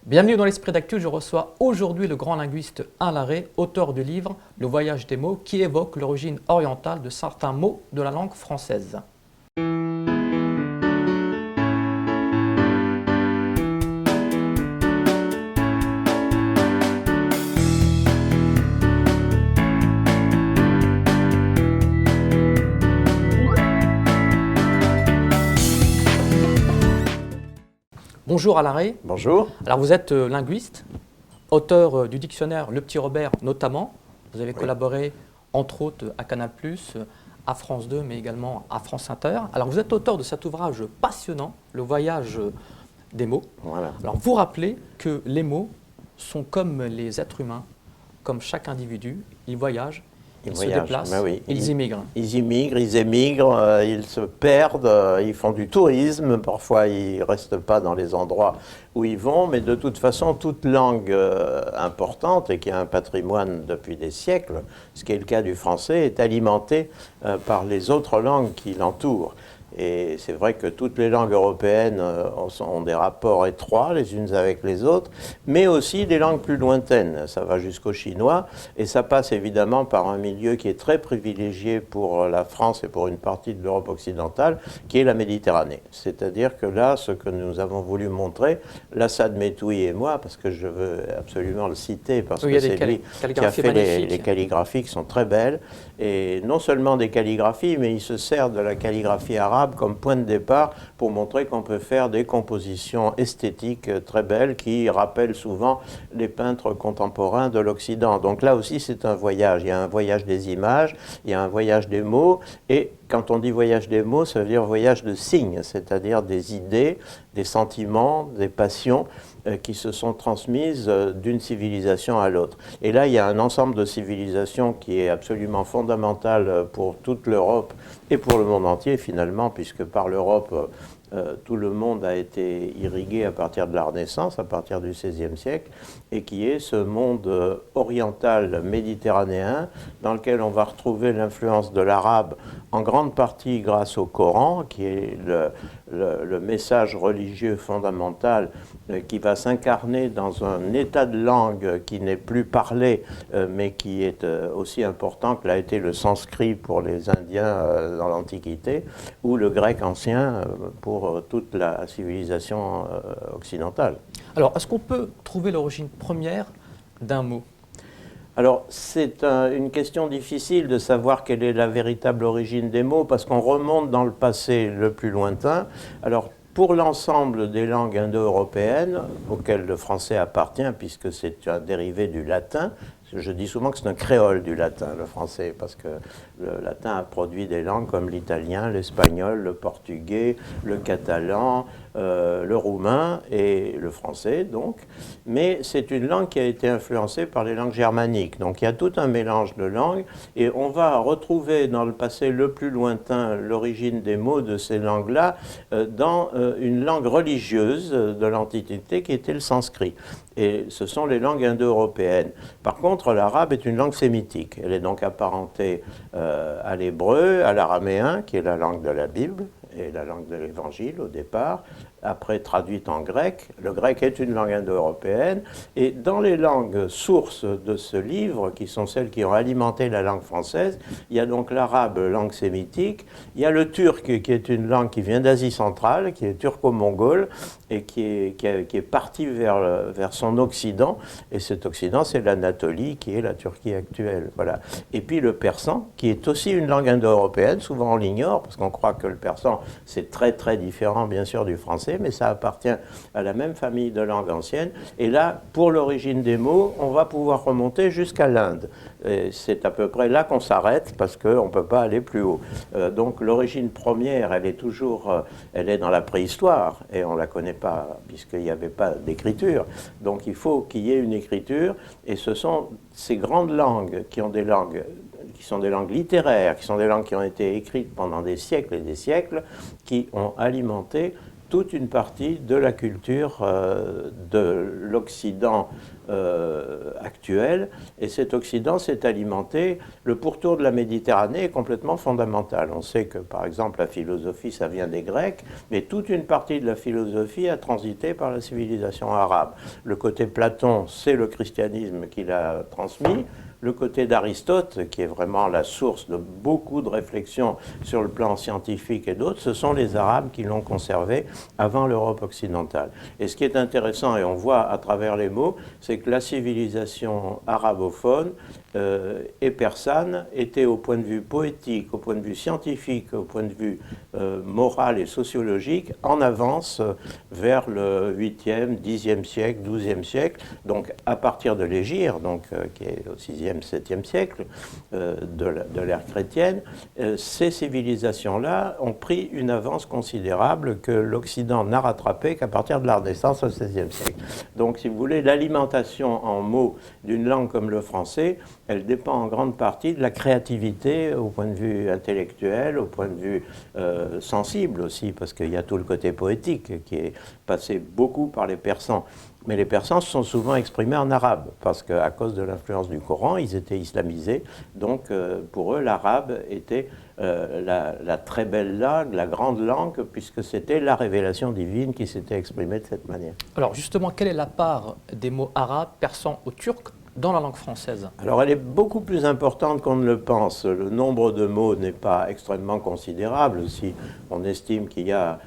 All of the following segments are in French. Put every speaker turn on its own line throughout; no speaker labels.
Bienvenue dans l'Esprit d'Actu, je reçois aujourd'hui le grand linguiste Alain Larrey, auteur du livre Le voyage des mots, qui évoque l'origine orientale de certains mots de la langue française. Bonjour Alain Larrey.
Bonjour.
Alors vous êtes linguiste, auteur du dictionnaire Le Petit Robert notamment. Vous avez collaboré entre autres à Canal+, à France 2, mais également à France Inter. Alors vous êtes auteur de cet ouvrage passionnant, Le voyage des mots.
Voilà.
Alors vous rappelez que les mots sont comme les êtres humains, comme chaque individu, ils voyagent, ils se déplacent, ils immigrent.
Ils immigrent, ils émigrent, ils se perdent, ils font du tourisme, parfois ils ne restent pas dans les endroits où ils vont, mais de toute façon, toute langue importante et qui a un patrimoine depuis des siècles, ce qui est le cas du français, est alimentée par les autres langues qui l'entourent. Et c'est vrai que toutes les langues européennes ont des rapports étroits les unes avec les autres, mais aussi des langues plus lointaines. Ça va jusqu'au chinois, et ça passe évidemment par un milieu qui est très privilégié pour la France et pour une partie de l'Europe occidentale, qui est la Méditerranée. C'est-à-dire que là, ce que nous avons voulu montrer, Lassad Metoui et moi, parce que je veux absolument le citer, parce que c'est lui qui a fait les calligraphies qui sont très belles, et non seulement des calligraphies, mais il se sert de la calligraphie arabe comme point de départ pour montrer qu'on peut faire des compositions esthétiques très belles qui rappellent souvent les peintres contemporains de l'Occident. Donc là aussi, c'est un voyage. Il y a un voyage des images, il y a un voyage des mots, et quand on dit voyage des mots, ça veut dire voyage de signes, c'est-à-dire des idées, des sentiments, des passions qui se sont transmises d'une civilisation à l'autre. Et là, il y a un ensemble de civilisations qui est absolument fondamental pour toute l'Europe et pour le monde entier, finalement, puisque par l'Europe, tout le monde a été irrigué à partir de la Renaissance, à partir du XVIe siècle, et qui est ce monde oriental méditerranéen dans lequel on va retrouver l'influence de l'arabe en grande partie grâce au Coran, qui est le message religieux fondamental qui va s'incarner dans un état de langue qui n'est plus parlé, mais qui est aussi important que l'a été le sanskrit pour les Indiens dans l'Antiquité, ou le grec ancien pour toute la civilisation occidentale.
Alors, est-ce qu'on peut trouver l'origine première d'un mot ?
Alors, c'est une question difficile de savoir quelle est la véritable origine des mots, parce qu'on remonte dans le passé le plus lointain. Alors, pour l'ensemble des langues indo-européennes, auxquelles le français appartient, puisque c'est un dérivé du latin, je dis souvent que c'est un créole du latin, le français, parce que le latin a produit des langues comme l'italien, l'espagnol, le portugais, le catalan, le roumain et le français, donc. Mais c'est une langue qui a été influencée par les langues germaniques. Donc il y a tout un mélange de langues, et on va retrouver dans le passé le plus lointain l'origine des mots de ces langues-là dans une langue religieuse de l'Antiquité qui était le sanskrit. Et ce sont les langues indo-européennes. Par contre, l'arabe est une langue sémitique. Elle est donc apparentée à l'hébreu, à l'araméen, qui est la langue de la Bible, et la langue de l'Évangile au départ, après traduite en grec. Le grec est une langue indo-européenne, et dans les langues sources de ce livre, qui sont celles qui ont alimenté la langue française, il y a donc l'arabe, langue sémitique, il y a le turc, qui est une langue qui vient d'Asie centrale, qui est turco-mongole, et qui est partie vers son occident, et cet occident, c'est l'Anatolie, qui est la Turquie actuelle. Voilà. Et puis le persan, qui est aussi une langue indo-européenne, souvent on l'ignore, parce qu'on croit que le persan, c'est très très différent, bien sûr, du français, mais ça appartient à la même famille de langues anciennes. Et là, pour l'origine des mots, on va pouvoir remonter jusqu'à l'Inde. C'est à peu près là qu'on s'arrête, parce qu'on ne peut pas aller plus haut. Donc l'origine première, elle est dans la préhistoire, et on ne la connaît pas, puisqu'il n'y avait pas d'écriture. Donc il faut qu'il y ait une écriture, et ce sont ces grandes langues qui sont des langues littéraires, qui sont des langues qui ont été écrites pendant des siècles et des siècles, qui ont alimenté toute une partie de la culture de l'Occident actuelle. Et cet Occident s'est alimenté. Le pourtour de la Méditerranée est complètement fondamental. On sait que, par exemple, la philosophie, ça vient des Grecs, mais toute une partie de la philosophie a transité par la civilisation arabe. Le côté Platon, c'est le christianisme qui l'a transmis. Le côté d'Aristote, qui est vraiment la source de beaucoup de réflexions sur le plan scientifique et d'autres, ce sont les Arabes qui l'ont conservé avant l'Europe occidentale. Et ce qui est intéressant, et on voit à travers les mots, c'est que la civilisation arabophone et persane était au point de vue poétique, au point de vue scientifique, au point de vue moral et sociologique, en avance vers le 8e, 10e siècle, 12e siècle, donc à partir de l'Hégire, donc, qui est au 6e, 7e siècle de l'ère chrétienne, ces civilisations-là ont pris une avance considérable que l'Occident n'a rattrapée qu'à partir de la Renaissance au XVIe siècle. Donc, si vous voulez, l'alimentation en mots d'une langue comme le français, elle dépend en grande partie de la créativité au point de vue intellectuel, au point de vue sensible aussi, parce qu'il y a tout le côté poétique qui est passé beaucoup par les Persans. Mais les Persans se sont souvent exprimés en arabe, parce qu'à cause de l'influence du Coran, ils étaient islamisés. Donc, pour eux, l'arabe était la très belle langue, la grande langue, puisque c'était la révélation divine qui s'était exprimée de cette manière.
Alors, justement, quelle est la part des mots arabes, persans ou turcs dans la langue française?
Alors, elle est beaucoup plus importante qu'on ne le pense. Le nombre de mots n'est pas extrêmement considérable. Si on estime qu'il y a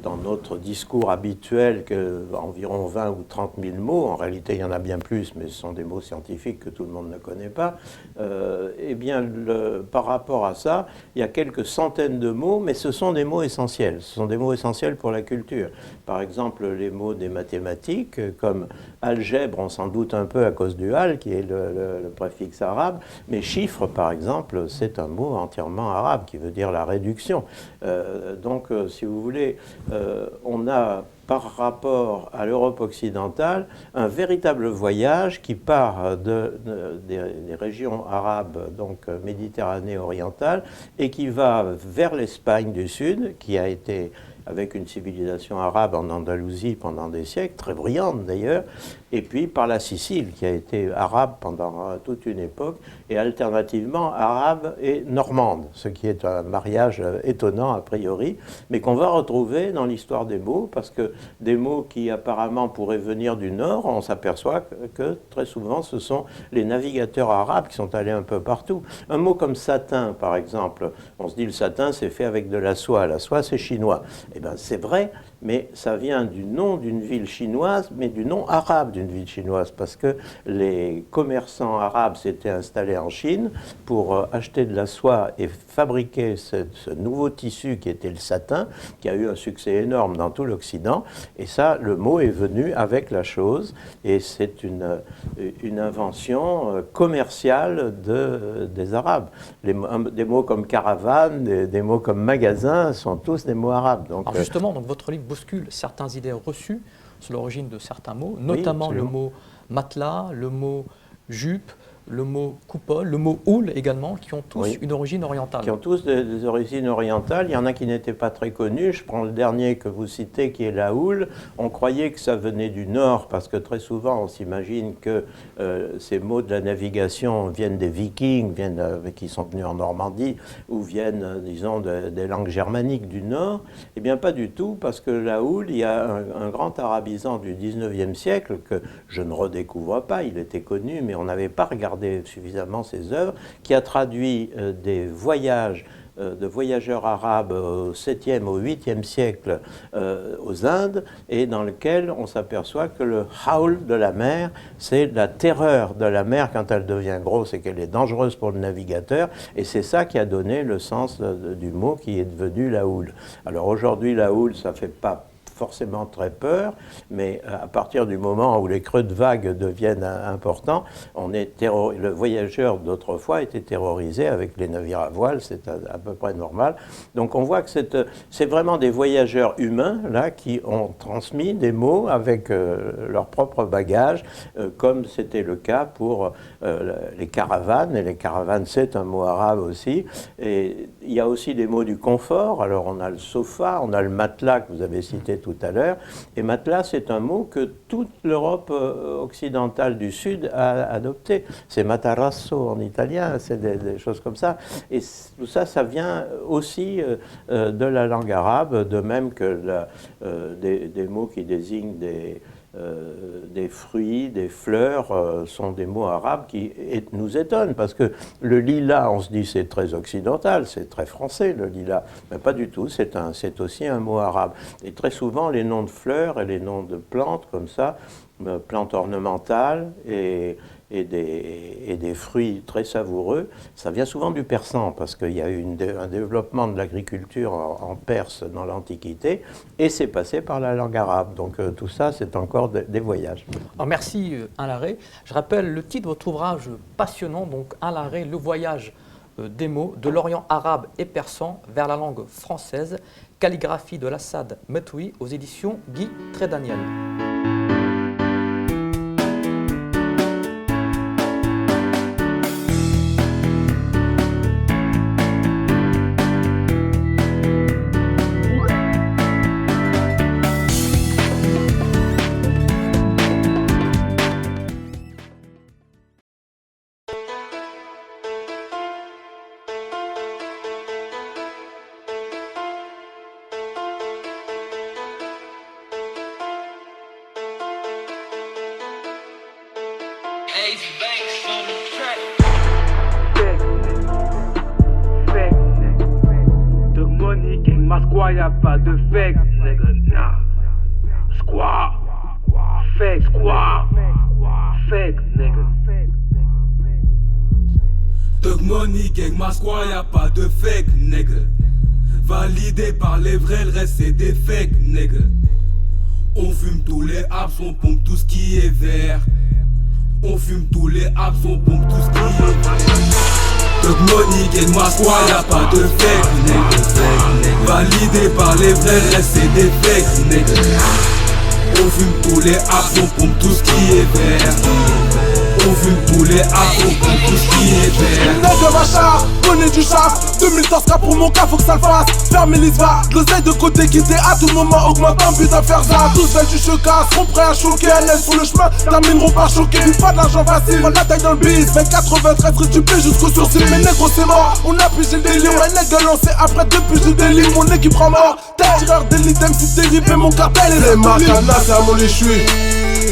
dans notre discours habituel environ 20 ou 30 000 mots, en réalité il y en a bien plus, mais ce sont des mots scientifiques que tout le monde ne connaît pas, eh bien par rapport à ça, il y a quelques centaines de mots, mais ce sont des mots essentiels, ce sont des mots essentiels pour la culture. Par exemple, les mots des mathématiques, comme algèbre, on s'en doute un peu à cause du al, qui est le préfixe arabe, mais chiffre, par exemple, c'est un mot entièrement arabe, qui veut dire la réduction. Donc, si vous voulez, on a, par rapport à l'Europe occidentale, un véritable voyage qui part des régions arabes, donc Méditerranée orientale, et qui va vers l'Espagne du Sud, qui a été avec une civilisation arabe en Andalousie pendant des siècles, très brillante d'ailleurs, et puis par la Sicile, qui a été arabe pendant toute une époque, et alternativement arabe et normande, ce qui est un mariage étonnant a priori, mais qu'on va retrouver dans l'histoire des mots, parce que des mots qui apparemment pourraient venir du Nord, on s'aperçoit que très souvent ce sont les navigateurs arabes qui sont allés un peu partout. Un mot comme satin, par exemple, on se dit le satin c'est fait avec de la soie c'est chinois. Eh bien, c'est vrai, mais ça vient du nom d'une ville chinoise, mais du nom arabe d'une ville chinoise, parce que les commerçants arabes s'étaient installés en Chine pour acheter de la soie et fabriquer ce nouveau tissu qui était le satin, qui a eu un succès énorme dans tout l'Occident. Et ça, le mot est venu avec la chose, et c'est une invention commerciale des Arabes. Des mots comme caravane, des mots comme magasin sont tous des mots arabes. Donc,
alors justement, donc votre livre bouscule certaines idées reçues sur l'origine de certains mots, notamment le mot matelas, le mot jupe, le mot coupole, le mot houle également, qui ont tous une origine orientale.
Qui ont tous des origines orientales. Il y en a qui n'étaient pas très connus. Je prends le dernier que vous citez, qui est la houle. On croyait que ça venait du Nord, parce que très souvent, on s'imagine que ces mots de la navigation viennent des Vikings, qui sont venus en Normandie, ou viennent, disons, des langues germaniques du Nord. Eh bien, pas du tout, parce que la houle, il y a un grand arabisant du 19e siècle, que je ne redécouvre pas, il était connu, mais on n'avait pas regardé suffisamment ses œuvres, qui a traduit des voyages de voyageurs arabes au 7e, au 8e siècle aux Indes, et dans lequel on s'aperçoit que le haul de la mer, c'est la terreur de la mer quand elle devient grosse et qu'elle est dangereuse pour le navigateur, et c'est ça qui a donné le sens du mot qui est devenu la houle. Alors aujourd'hui, la houle, ça ne fait pas forcément très peur, mais à partir du moment où les creux de vagues deviennent importants, le voyageur d'autrefois était terrorisé avec les navires à voile, c'est à peu près normal. Donc on voit que c'est vraiment des voyageurs humains là qui ont transmis des mots avec leur propre bagage, comme c'était le cas pour les caravanes, et les caravanes c'est un mot arabe aussi, et il y a aussi des mots du confort. Alors on a le sofa, on a le matelas que vous avez cité tout tout à l'heure. Et matelas, c'est un mot que toute l'Europe occidentale du Sud a adopté. C'est matarasso en italien, c'est des choses comme ça. Et tout ça, ça vient aussi de la langue arabe, de même que des mots qui désignent des fruits, des fleurs, sont des mots arabes qui nous étonnent, parce que le lilas, on se dit c'est très occidental, c'est très français le lilas, mais pas du tout, c'est aussi un mot arabe. Et très souvent les noms de fleurs et les noms de plantes comme ça, plantes ornementales et des fruits très savoureux, ça vient souvent du persan, parce qu'il y a eu un développement de l'agriculture en Perse dans l'Antiquité, et c'est passé par la langue arabe. Donc tout ça, c'est encore des voyages.
Alors merci Alain Larrey. Je rappelle le titre de votre ouvrage passionnant, donc Alain Larrey, Le voyage des mots de l'Orient arabe et persan vers la langue française, calligraphie de l'Assad Metoui aux éditions Guy Trédaniel.
Y'a pas de fake, nigga, nah. Squaw, fake, squaw, fake, nigga. Thug money, gang, ma squaw, y'a pas de fake, nigga. Validé par les vrais, le reste c'est des fake, nigga. On fume tous les apps, on pompe tout ce qui est vert. On fume tous les apps, on pompe tout ce qui est vert. Thug money, gang, ma squaw, y'a pas de fake, nigga. Validé par les vrais, reste c'est des fakes, nigga. On fume tous les apps, on pompe tout ce qui est vert. On fume tous les apps, on pompe tout ce qui est vert.
Nègre machin, connais du chasse. 2000 cas pour mon cas, faut que ça le fasse. Ferme les va, l'oseille de côté quitter à tout moment. Augmente un but à faire ça. Tous veulent du chocasse, sont prêts à choquer. LS sur le chemin, termineront par choquer. Vive pas de l'argent facile, prends la taille dans le bis. 2093 rétupé jusqu'au sourcil. Mais négro c'est mort, on a pigé le délire. Ouais nègre lancé après depuis j'ai des lignes. Mon équipe prend mort, tireur d'élite, MC terrible. Et mon cartel est les marcanas, c'est à mon échoui.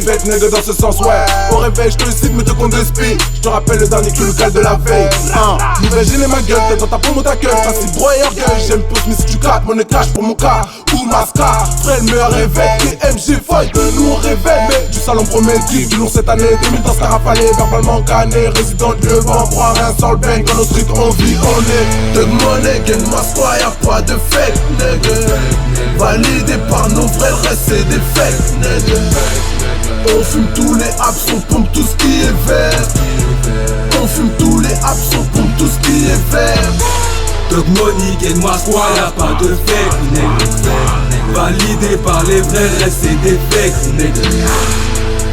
Bête nègre dans ce sens, ouais. Au réveil, je te cite, mais te compte d'esprit. Je te rappelle le dernier cul, le cal de la veille. Nouvelle gêne ma gueule, tête dans ta paume ou ta gueule. Facile broyer orgueil, j'aime pouce, mais si tu captes, monnaie cash pour mon cas. Ou masca, frère, le meilleur réveil. TMG fight, de nous on réveille. Mais du salon promet du lourd cette année. 2000 dans ce carafalé, verbalement cané. Résident de Levant, prend rien sans le bang. Dans nos streets, on vit, on est. De monnaie, gagne ma squad, y'a pas de fake, nègre. Validé par nos vrais, le reste c'est des fake, nègre. On fume tous les apps, on pompe tout ce qui est vert. On fume tous les apps, on pompe tout ce qui est vert.
Thug money, gagne ma squad, y'a pas de fake, nigga. Validé par les vrais, reste c'est des fakes, nigga.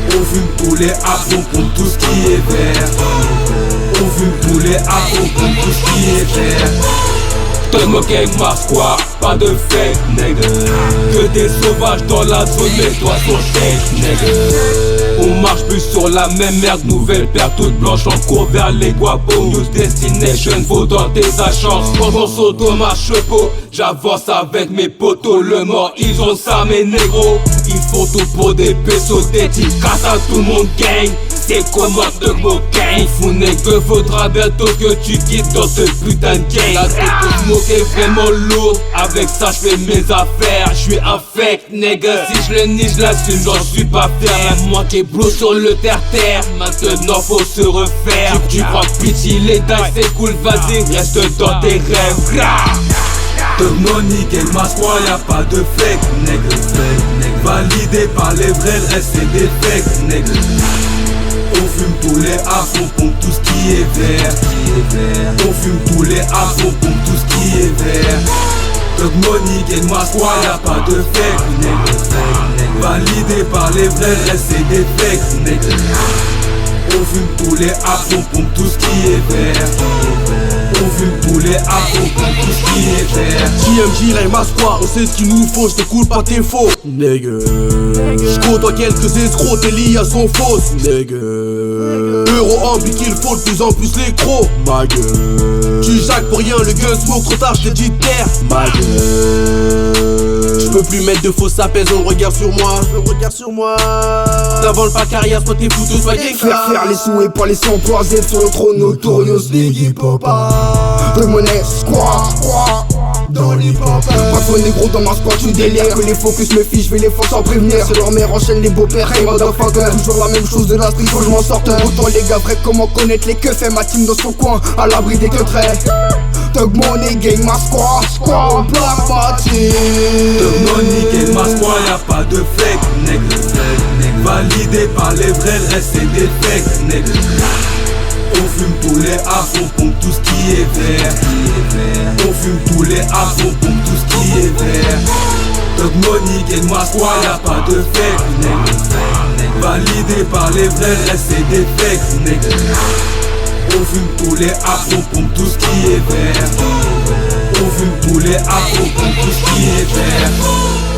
On fume tous les apps, on pompe tout ce qui est vert. On fume tous les apps, on pompe tout ce qui est vert. Thug money, gagne ma squad, pas de fake, nigga. Que des sauvages dans la zone, mais toi sont fake, nigga. On marche plus sur la même merde, nouvelle paire toute blanche en cours vers les guapos. New destination, faut tenter sa chance. Quand on saute au marche-pot, j'avance avec mes potos. Le mort, ils ont ça mes négros. Ils font tout pour des pesos, des types cassent à tout le monde gang. C'est comment de mon gang. Fou nègre, faudra bientôt que tu quittes dans ce putain de gang. La tête de smoke est vraiment lourde, avec ça j'fais mes affaires. J'suis un fake nègre, si je le nie j'l'assume, j'en suis pas fier. Moi qui blow sur le terre-terre, maintenant faut se refaire. Tu crois que pitié les dailles c'est cool, vas-y reste dans tes rêves. Thug money, gagne ma squad, y'a pas de fake, nègre. Validé par les vrais, le reste c'est des fakes, nègre. On fume tous les apps, on pompe tout ce qui est vert. On fume tous les apps, on pompe tout ce qui est vert. Thug money, gagne ma squad, y'a pas de fake, nègre. Validé par les vrais, le reste c'est des fakes, nègre. On fume tous les apps, on pompe tout ce qui est vert. On fume tous tous les afros, pompe tout ce qui est vert.
JMJ, là, masse quoi, on sait ce qu'il nous faut, je t'écoute pas tes faux, nègre. J'côtoie quelques escrocs, tes liens sont fausses, nègre. Euro ambi qu'il faut de plus en plus les crocs, ma gueule. Tu jacques pour rien, le gun smoke, trop tard, j't'ai dit de terre, ma gueule. J'peux plus mettre de faux sapins, on le regarde sur moi, T'avales pas carrière, soit t'es foutu, soit t'es
Faire les sous et pas les 100 poids Z sur le trône notorious Biggie Papa. De monnaie, quoi dans l'hip-hop. Pas faux négro dans ma squad, tu délires. Que les focus me fichent, je vais les forcer sans prévenir. C'est leur mère enchaîne les beaux-pères, hey motherfucker. Toujours la même chose de la street, faut que je m'en sorte. Autant les gars vrais, comment connaître les keufs. Fait ma team dans son coin, à l'abri des que traits. Thug Money, gang, ma squad, black party.
Thug Money, gang, ma squad, y'a pas de fake, nègre. Validé par les vrais, le reste c'est des fakes, nègre. On fume tous les afros, pompe tout ce qui est vert. On fume tous les afros, pompe tout ce qui est vert. Thug Money, gang, ma squad, y'a pas de fake, nègre. Validé par les vrais, le reste c'est des fakes, nègre. On fume tous les afros, pompe tout ce qui est vert. On fume tous les afros, pompe tout ce qui est vert.